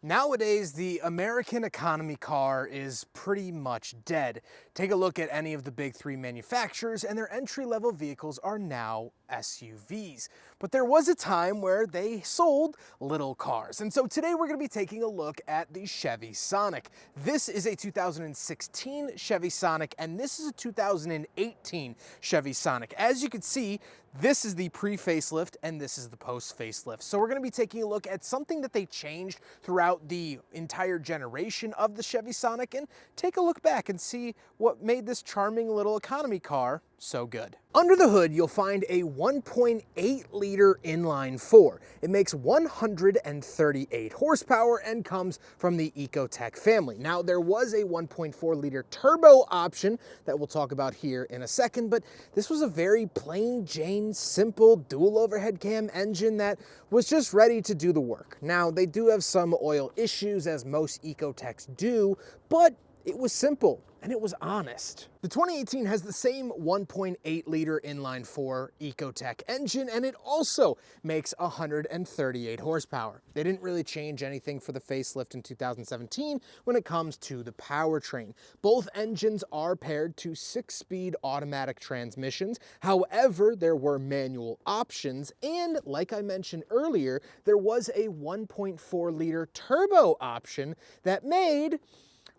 Nowadays, the American economy car is pretty much dead. Take a look at any of the big three manufacturers and their entry-level vehicles are now SUVs. But there was a time where they sold little cars. And so today we're going to be taking a look at the Chevy Sonic. This is a 2016 Chevy Sonic and this is a 2018 Chevy Sonic. As you can see, this is the pre-facelift and this is the post-facelift. So we're going to be taking a look at something that they changed throughout the entire generation of the Chevy Sonic and take a look back and see what made this charming little economy car so good. Under the hood, you'll find a 1.8 liter inline four. It makes 138 horsepower and comes from the Ecotec family. Now, there was a 1.4 liter turbo option that we'll talk about here in a second, but this was a very plain Jane, simple dual overhead cam engine that was just ready to do the work. Now, they do have some oil issues, as most Ecotecs do, but it was simple and it was honest. The 2018 has the same 1.8 liter inline four Ecotec engine and it also makes 138 horsepower. They didn't really change anything for the facelift in 2017 when it comes to the powertrain. Both engines are paired to 6-speed automatic transmissions. However, there were manual options and like I mentioned earlier, there was a 1.4 liter turbo option that made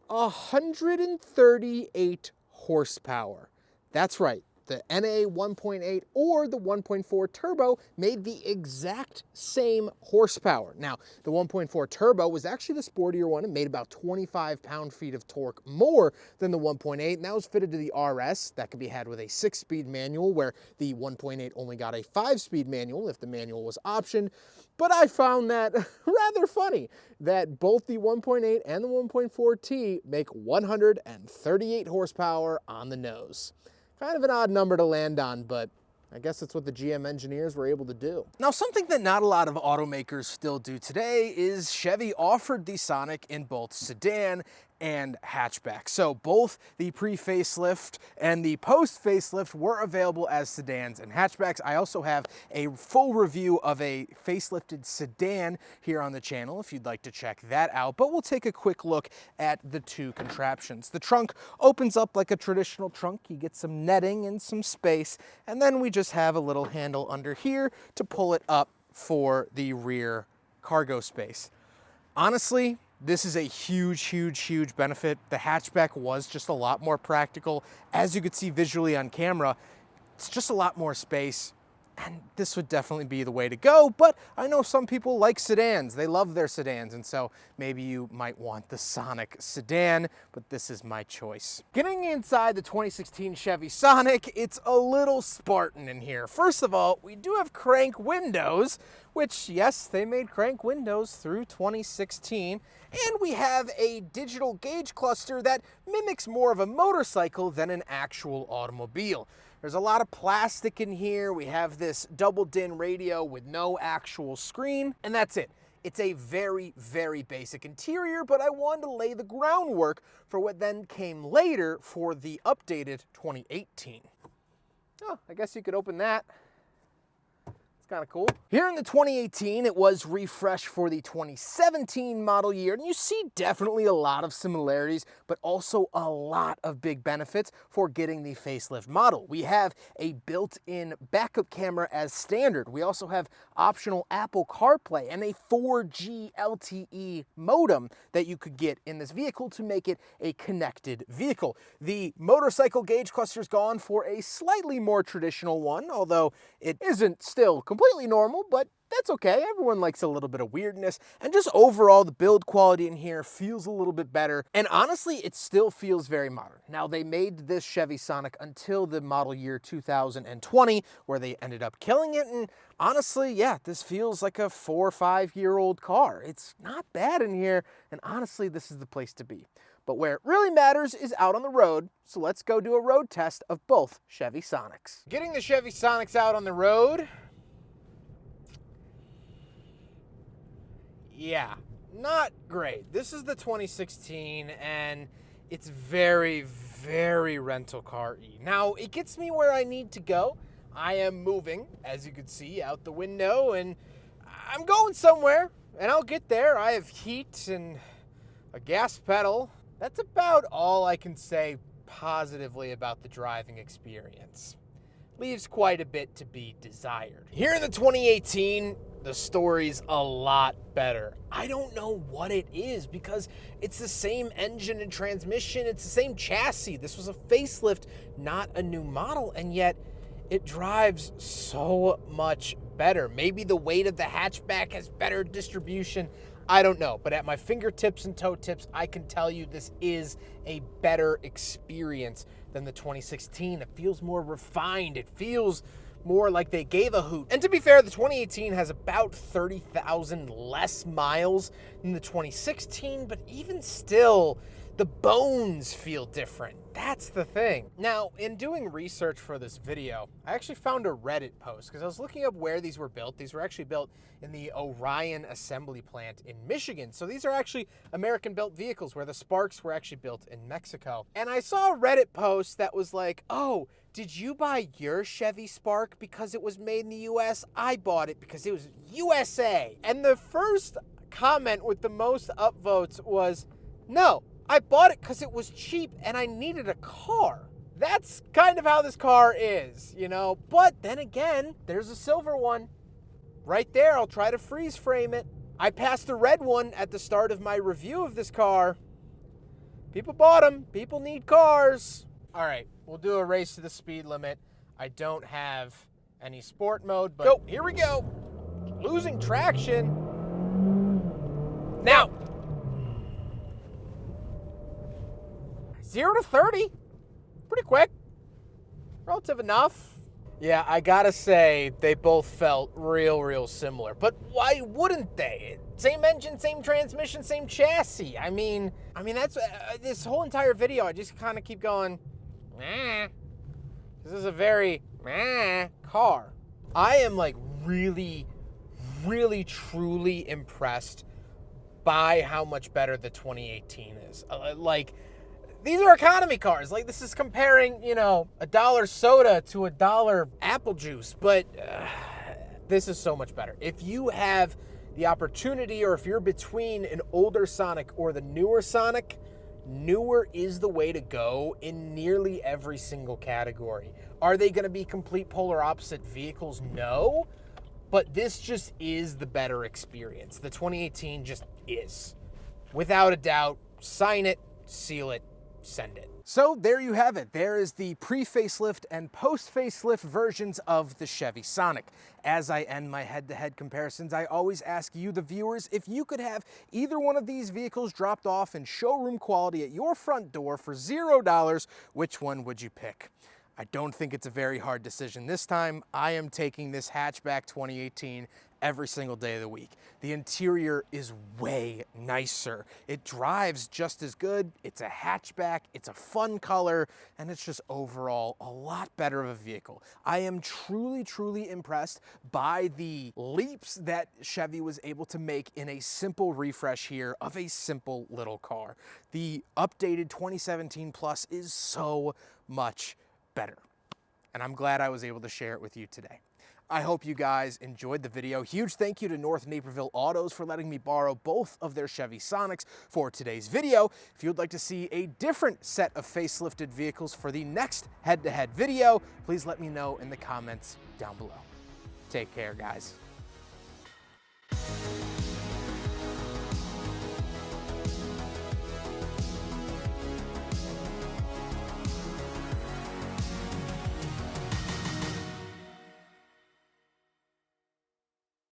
138 horsepower. That's right, the NA 1.8 or the 1.4 turbo made the exact same horsepower. Now, the 1.4 turbo was actually the sportier one. It made about 25 pound-feet of torque more than the 1.8, and that was fitted to the RS. That could be had with a 6-speed manual, where the 1.8 only got a 5-speed manual if the manual was optioned. But I found that rather funny that both the 1.8 and the 1.4T make 138 horsepower on the nose. Kind of an odd number to land on, but I guess that's what the GM engineers were able to do. Now, something that not a lot of automakers still do today is Chevy offered the Sonic in both sedan and hatchback. So both the pre-facelift and the post-facelift were available as sedans and hatchbacks. I also have a full review of a facelifted sedan here on the channel if you'd like to check that out, but we'll take a quick look at the two contraptions. The trunk opens up like a traditional trunk. You get some netting and some space, and then we just have a little handle under here to pull it up for the rear cargo space. Honestly, this is a huge benefit. The hatchback was just a lot more practical. As you could see visually on camera, it's just a lot more space, and this would definitely be the way to go, but I know some people like sedans. They love their sedans, and so maybe you might want the Sonic sedan, but this is my choice. Getting inside the 2016 Chevy Sonic, it's a little Spartan in here. First of all, we do have crank windows, which, yes, they made crank windows through 2016, and we have a digital gauge cluster that mimics more of a motorcycle than an actual automobile. There's a lot of plastic in here. We have this double DIN radio with no actual screen, and that's it. It's a very basic interior, but I wanted to lay the groundwork for what then came later for the updated 2018. Oh, I guess you could open that. Kind of cool. Here in the 2018, it was refreshed for the 2017 model year, and you see definitely a lot of similarities, but also a lot of big benefits for getting the facelift model. We have a built-in backup camera as standard. We also have optional Apple CarPlay and a 4G LTE modem that you could get in this vehicle to make it a connected vehicle. The motorcycle gauge cluster's gone for a slightly more traditional one, although it isn't still completely normal, but that's okay. Everyone likes a little bit of weirdness, and just overall the build quality in here feels a little bit better, and honestly it still feels very modern. Now, they made this Chevy Sonic until the model year 2020 where they ended up killing it, and honestly, yeah, this feels like a 4 or 5 year old car. It's not bad in here, and honestly this is the place to be. But where it really matters is out on the road, so let's go do a road test of both Chevy Sonics. Getting the Chevy Sonics out on the road, yeah, not great. This is the 2016, and it's very rental car-y. Now, it gets me where I need to go. I am moving, as you can see, out the window, and I'm going somewhere. and I'll get there. I have heat and a gas pedal. That's about all I can say positively about the driving experience. Leaves quite a bit to be desired. Here in the 2018, the story's a lot better. I don't know what it is because it's the same engine and transmission, it's the same chassis. This was a facelift, not a new model, and yet it drives so much better. Maybe the weight of the hatchback has better distribution. I don't know, but at my fingertips and toe tips, I can tell you this is a better experience than the 2016. It feels more refined. It feels more like they gave a hoot. And to be fair, the 2018 has about 30,000 less miles than the 2016, but even still, the bones feel different. That's the thing. Now, in doing research for this video, I actually found a Reddit post because I was looking up where these were built. These were actually built in the Orion assembly plant in Michigan. So these are actually American-built vehicles where the Sparks were actually built in Mexico. And I saw a Reddit post that was like, oh, did you buy your Chevy Spark because it was made in the US? I bought it because it was USA. And the first comment with the most upvotes was, no, I bought it because it was cheap and I needed a car. That's kind of how this car is, you know? But then again, there's a silver one right there. I'll try to freeze frame it. I passed the red one at the start of my review of this car. People bought them. People need cars. All right, we'll do a race to the speed limit. I don't have any sport mode, but go. Here we go. Losing traction. Now, 0 to 30, pretty quick, relative enough. Yeah, I gotta say, they both felt real similar, but why wouldn't they? Same engine, same transmission, same chassis. I mean that's, this whole entire video, I just kind of keep going, meh. This is a very meh car. I am like really, truly impressed by how much better the 2018 is. Like, these are economy cars. Like, this is comparing, you know, $1 soda to $1 apple juice, but this is so much better. If you have the opportunity, or if you're between an older Sonic or the newer Sonic, newer is the way to go in nearly every single category. Are they going to be complete polar opposite vehicles? No, but this just is the better experience. The 2018 just is. Without a doubt, sign it, seal it, send it. So there you have it. There is the pre-facelift and post-facelift versions of the Chevy Sonic. As I end my head-to-head comparisons, I always ask you, the viewers, if you could have either one of these vehicles dropped off in showroom quality at your front door for $0, which one would you pick? I don't think it's a very hard decision this time. I am taking this hatchback 2018 every single day of the week. The interior is way nicer. It drives just as good. It's a hatchback, it's a fun color, and it's just overall a lot better of a vehicle. I am truly impressed by the leaps that Chevy was able to make in a simple refresh here of a simple little car. The updated 2017 Plus is so much better, and I'm glad I was able to share it with you today. I hope you guys enjoyed the video. Huge thank you to North Naperville Autos for letting me borrow both of their Chevy Sonics for today's video. If you'd like to see a different set of facelifted vehicles for the next head-to-head video, please let me know in the comments down below. Take care, guys.